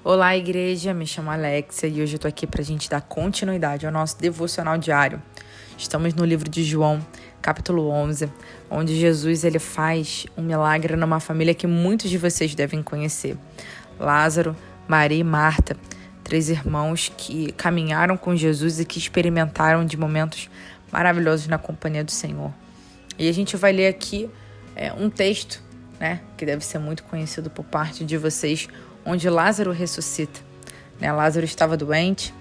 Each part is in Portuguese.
Olá, igreja, me chamo Alexia e hoje eu tô aqui pra gente dar continuidade ao nosso devocional diário. Estamos no livro de João, capítulo 11, onde Jesus ele faz um milagre numa família que muitos de vocês devem conhecer. Lázaro, Maria e Marta, 3 irmãos que caminharam com Jesus e que experimentaram de momentos maravilhosos na companhia do Senhor. E a gente vai ler aqui um texto, que deve ser muito conhecido por parte de vocês, onde Lázaro ressuscita. Lázaro estava doente,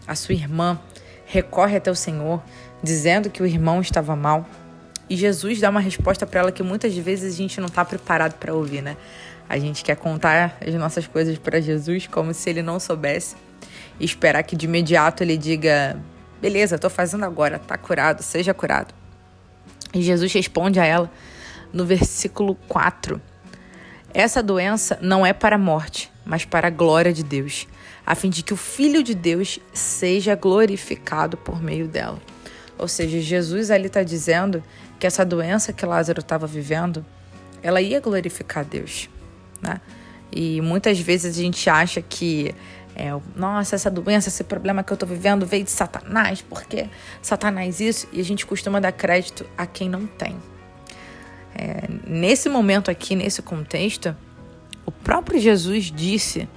a sua irmã recorre até o Senhor, dizendo que o irmão estava mal, e Jesus dá uma resposta para ela que muitas vezes a gente não está preparado para ouvir, A gente quer contar as nossas coisas para Jesus como se ele não soubesse e esperar que de imediato ele diga: beleza, estou fazendo agora, está curado, seja curado. E Jesus responde a ela no versículo 4: essa doença não é para a morte, mas para a glória de Deus, a fim de que o Filho de Deus seja glorificado por meio dela. Ou seja, Jesus ali está dizendo que essa doença que Lázaro estava vivendo, ela ia glorificar Deus, E muitas vezes a gente acha que, nossa, essa doença, esse problema que eu estou vivendo veio de Satanás, porque Satanás isso, e a gente costuma dar crédito a quem não tem. Nesse momento aqui, nesse contexto, o próprio Jesus disse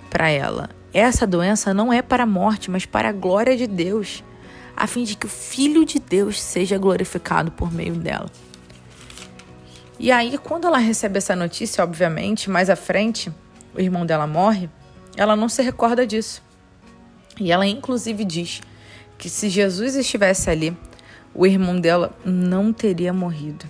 para ela: essa doença não é para a morte, mas para a glória de Deus, a fim de que o Filho de Deus seja glorificado por meio dela. E aí, quando ela recebe essa notícia, obviamente, mais à frente, o irmão dela morre, ela não se recorda disso. E ela, inclusive, diz que se Jesus estivesse ali, o irmão dela não teria morrido.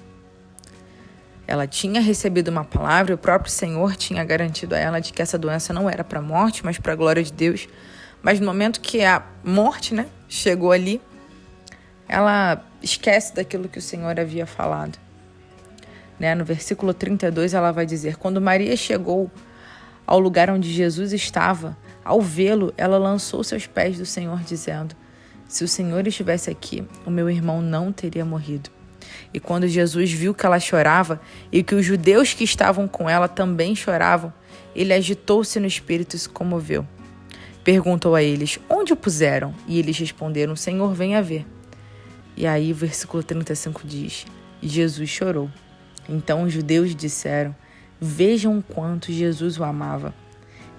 Ela tinha recebido uma palavra e o próprio Senhor tinha garantido a ela de que essa doença não era para a morte, mas para a glória de Deus. Mas no momento que a morte, chegou ali, ela esquece daquilo que o Senhor havia falado. No versículo 32 ela vai dizer: quando Maria chegou ao lugar onde Jesus estava, ao vê-lo, ela lançou-se aos pés do Senhor, dizendo: se o Senhor estivesse aqui, o meu irmão não teria morrido. E quando Jesus viu que ela chorava e que os judeus que estavam com ela também choravam, ele agitou-se no espírito e se comoveu. Perguntou a eles: onde o puseram? E eles responderam: Senhor, venha ver. E aí o versículo 35 diz: Jesus chorou. Então os judeus disseram: vejam o quanto Jesus o amava.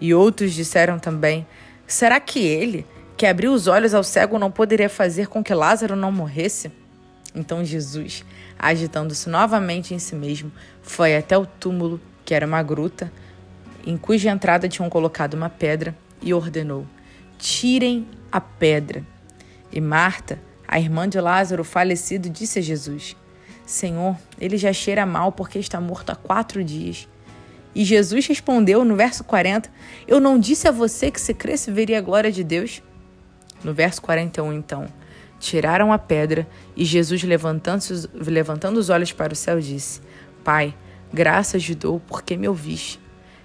E outros disseram também: será que ele, que abriu os olhos ao cego, não poderia fazer com que Lázaro não morresse? Então Jesus, agitando-se novamente em si mesmo, foi até o túmulo, que era uma gruta, em cuja entrada tinham colocado uma pedra, e ordenou: tirem a pedra. E Marta, a irmã de Lázaro falecido, disse a Jesus: Senhor, ele já cheira mal porque está morto há 4 dias. E Jesus respondeu no verso 40, eu não disse a você que se cresce veria a glória de Deus? No verso 41, então, tiraram a pedra e Jesus, levantando os olhos para o céu, disse: Pai, graças te dou porque me ouviste.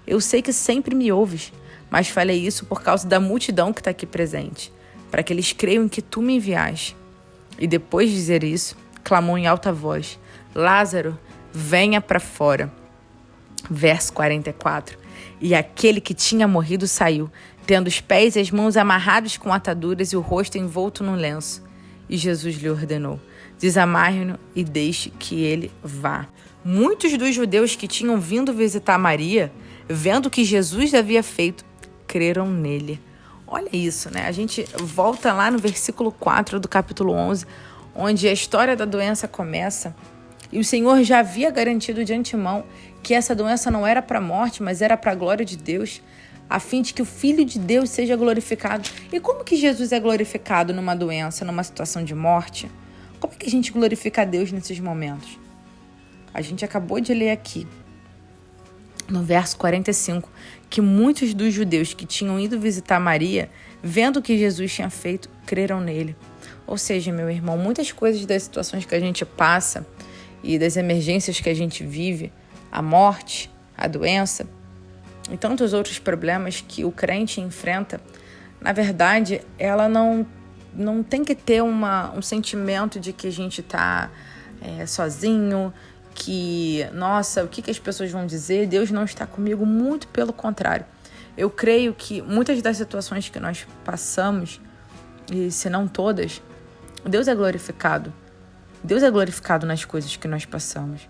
Eu sei que sempre me ouves, mas falei isso por causa da multidão que está aqui presente, para que eles creiam que tu me enviaste. E depois de dizer isso, clamou em alta voz: Lázaro, venha para fora. Verso 44. E aquele que tinha morrido saiu, tendo os pés e as mãos amarrados com ataduras e o rosto envolto num lenço. E Jesus lhe ordenou: desamarre-no e deixe que ele vá. Muitos dos judeus que tinham vindo visitar Maria, vendo o que Jesus havia feito, creram nele. Olha isso, A gente volta lá no versículo 4 do capítulo 11, onde a história da doença começa. E o Senhor já havia garantido de antemão que essa doença não era para a morte, mas era para a glória de Deus, a fim de que o Filho de Deus seja glorificado. E como que Jesus é glorificado numa doença, numa situação de morte? Como é que a gente glorifica a Deus nesses momentos? A gente acabou de ler aqui, no verso 45, que muitos dos judeus que tinham ido visitar Maria, vendo o que Jesus tinha feito, creram nele. Ou seja, meu irmão, muitas coisas das situações que a gente passa e das emergências que a gente vive, a morte, a doença e tantos outros problemas que o crente enfrenta, na verdade, ela não tem que ter um sentimento de que a gente está sozinho, que, nossa, o que as pessoas vão dizer? Deus não está comigo, muito pelo contrário. Eu creio que muitas das situações que nós passamos, e se não todas, Deus é glorificado. Deus é glorificado nas coisas que nós passamos.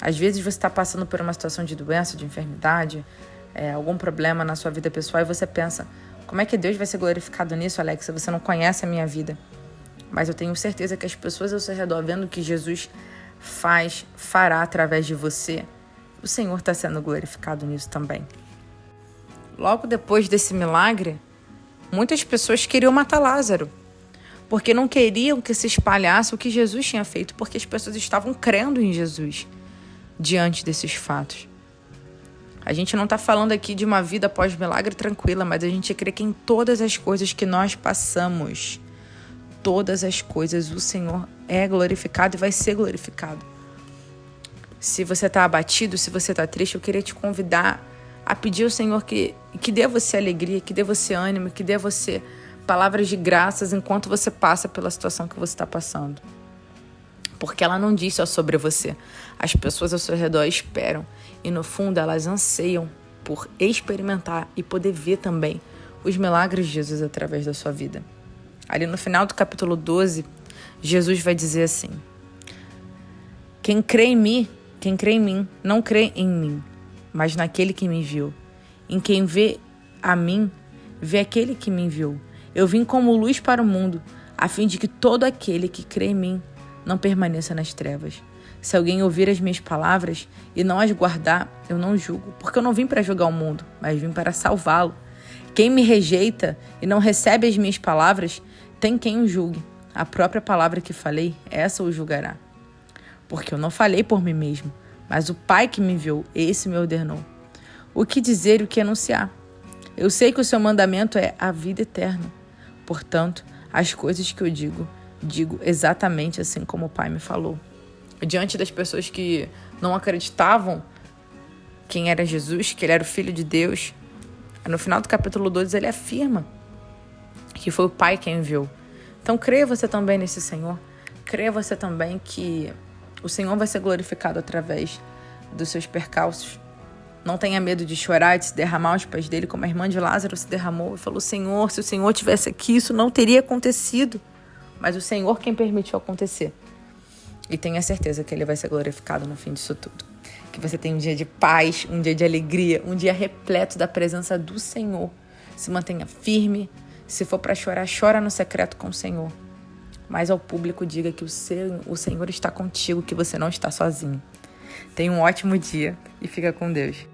Às vezes você está passando por uma situação de doença, de enfermidade, algum problema na sua vida pessoal e você pensa, como é que Deus vai ser glorificado nisso, Alexa? Você não conhece a minha vida. Mas eu tenho certeza que as pessoas ao seu redor, vendo o que Jesus fará através de você, o Senhor está sendo glorificado nisso também. Logo depois desse milagre, muitas pessoas queriam matar Lázaro, porque não queriam que se espalhasse o que Jesus tinha feito, porque as pessoas estavam crendo em Jesus diante desses fatos. A gente não está falando aqui de uma vida pós-milagre tranquila, mas a gente crê que em todas as coisas que nós passamos, todas as coisas, o Senhor é glorificado e vai ser glorificado. Se você está abatido, se você está triste, eu queria te convidar a pedir ao Senhor que dê a você alegria, que dê a você ânimo, que dê a você palavras de graças enquanto você passa pela situação que você está passando. Porque ela não diz só sobre você. As pessoas ao seu redor esperam e no fundo elas anseiam por experimentar e poder ver também os milagres de Jesus através da sua vida. Ali no final do capítulo 12, Jesus vai dizer assim: quem crê em mim, não crê em mim, mas naquele que me enviou. Em quem vê a mim, vê aquele que me enviou. Eu vim como luz para o mundo, a fim de que todo aquele que crê em mim não permaneça nas trevas. Se alguém ouvir as minhas palavras e não as guardar, eu não julgo, porque eu não vim para julgar o mundo, mas vim para salvá-lo. Quem me rejeita e não recebe as minhas palavras, tem quem o julgue. A própria palavra que falei, essa o julgará. Porque eu não falei por mim mesmo, mas o Pai que me enviou, esse me ordenou. O que dizer e o que anunciar? Eu sei que o seu mandamento é a vida eterna. Portanto, as coisas que eu digo exatamente assim como o Pai me falou. Diante das pessoas que não acreditavam quem era Jesus, que ele era o Filho de Deus, no final do capítulo 12 ele afirma que foi o Pai quem enviou. Então creia você também nesse Senhor. Creia você também que o Senhor vai ser glorificado através dos seus percalços. Não tenha medo de chorar, de se derramar aos pés dele, como a irmã de Lázaro se derramou e falou: Senhor, se o Senhor tivesse aqui, isso não teria acontecido. Mas o Senhor quem permitiu acontecer. E tenha certeza que ele vai ser glorificado no fim disso tudo. Que você tenha um dia de paz, um dia de alegria, um dia repleto da presença do Senhor. Se mantenha firme. Se for para chorar, chora no secreto com o Senhor. Mas ao público diga que o Senhor está contigo, que você não está sozinho. Tenha um ótimo dia e fica com Deus.